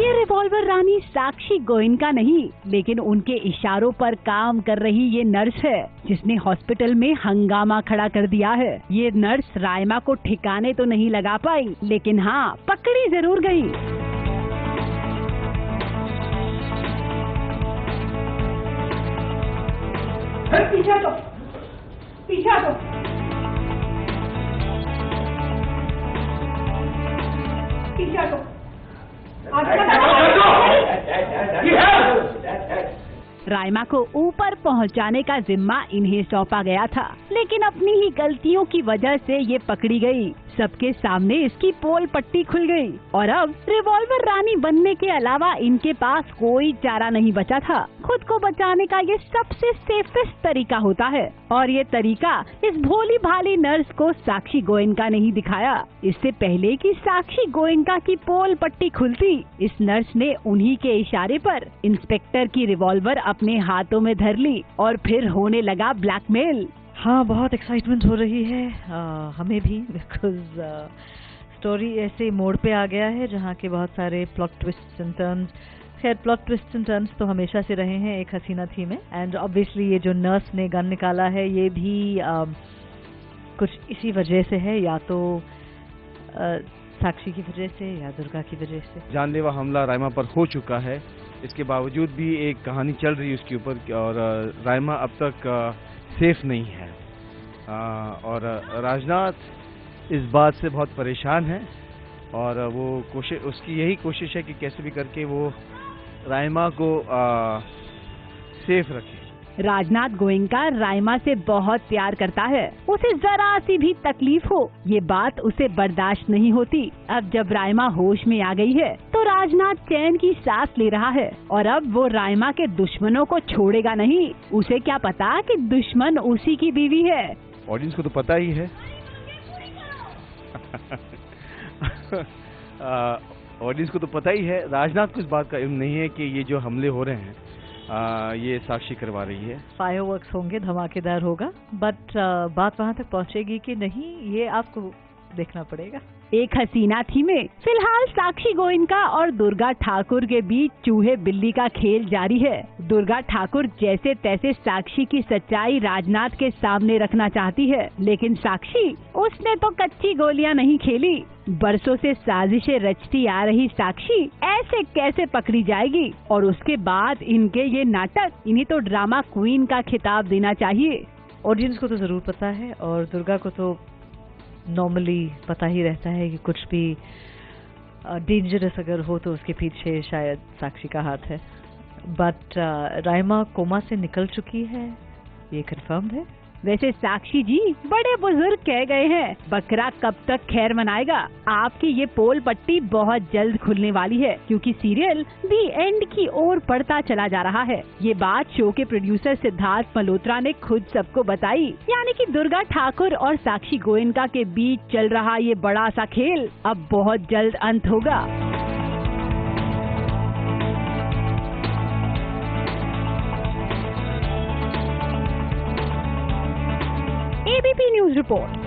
ये रिवॉल्वर रानी साक्षी गोयनका नहीं, लेकिन उनके इशारों पर काम कर रही ये नर्स है जिसने हॉस्पिटल में हंगामा खड़ा कर दिया है। ये नर्स रायमा को ठिकाने तो नहीं लगा पाई, लेकिन हाँ, पकड़ी जरूर गई। पीछे हटो, पीछे हटो। पीछे हटो। रायमा को ऊपर पहुंचाने का जिम्मा इन्हें सौंपा गया था, लेकिन अपनी ही गलतियों की वजह से ये पकड़ी गई। सबके सामने इसकी पोल पट्टी खुल गई और अब रिवॉल्वर रानी बनने के अलावा इनके पास कोई चारा नहीं बचा था। खुद को बचाने का ये सबसे सेफेस्ट तरीका होता है और ये तरीका इस भोली भाली नर्स को साक्षी गोयनका ने ही दिखाया। इससे पहले कि साक्षी गोयनका की पोल पट्टी खुलती, इस नर्स ने उन्हीं के इशारे पर इंस्पेक्टर की रिवॉल्वर अपने हाथों में धर ली और फिर होने लगा ब्लैकमेल। हाँ, बहुत एक्साइटमेंट हो रही है हमें भी, बिकॉज स्टोरी ऐसे मोड़ पे आ गया है जहाँ के बहुत सारे प्लॉट ट्विस्ट एंड टर्न्स। खैर, प्लॉट ट्विस्ट एंड टर्न्स तो हमेशा से रहे हैं एक हसीना थी में, एंड ऑब्वियसली ये जो नर्स ने गन निकाला है ये भी कुछ इसी वजह से है, या तो साक्षी की वजह से या दुर्गा की वजह से। जानलेवा हमला रायमा पर हो चुका है, इसके बावजूद भी एक कहानी चल रही है उसके ऊपर, और रायमा अब तक सेफ नहीं है। और राजनाथ इस बात से बहुत परेशान है और वो उसकी यही कोशिश है कि कैसे भी करके वो रायमा को सेफ रखे। राजनाथ गोयनका रायमा से बहुत प्यार करता है, उसे जरा सी भी तकलीफ हो ये बात उसे बर्दाश्त नहीं होती। अब जब रायमा होश में आ गई है तो राजनाथ चैन की सांस ले रहा है और अब वो रायमा के दुश्मनों को छोड़ेगा नहीं। उसे क्या पता कि दुश्मन उसी की बीवी है। ऑडियंस को तो पता ही है। ऑडियंस को तो पता ही है। राजनाथ को इस बात का इल्म नहीं है कि ये जो हमले हो रहे हैं ये साक्षी करवा रही है। फायरवर्क्स होंगे, धमाकेदार होगा, बट बात वहाँ तक पहुँचेगी कि नहीं, ये आपको देखना पड़ेगा। एक हसीना थी में फिलहाल साक्षी गोयनका और दुर्गा ठाकुर के बीच चूहे बिल्ली का खेल जारी है। दुर्गा ठाकुर जैसे तैसे साक्षी की सच्चाई राजनाथ के सामने रखना चाहती है, लेकिन साक्षी, उसने तो कच्ची गोलियां नहीं खेली। बरसों से साजिशें रचती आ रही साक्षी ऐसे कैसे पकड़ी जाएगी? और उसके बाद इनके ये नाटक, इन्हें तो ड्रामा क्वीन का खिताब देना चाहिए। ऑडियंस को तो जरूर पता है और दुर्गा को तो नॉर्मली पता ही रहता है कि कुछ भी डेंजरस अगर हो तो उसके पीछे शायद साक्षी का हाथ है। बट रायमा कोमा से निकल चुकी है, ये कंफर्म्ड है। वैसे साक्षी जी बड़े बुजुर्ग कह गए हैं, बकरा कब तक खैर मनाएगा। आपकी ये पोल पट्टी बहुत जल्द खुलने वाली है, क्योंकि सीरियल दी एंड की ओर बढ़ता चला जा रहा है। ये बात शो के प्रोड्यूसर सिद्धार्थ मल्होत्रा ने खुद सबको बताई, यानी कि दुर्गा ठाकुर और साक्षी गोयनका के बीच चल रहा ये बड़ा सा खेल अब बहुत जल्द अंत होगा। ABP news report.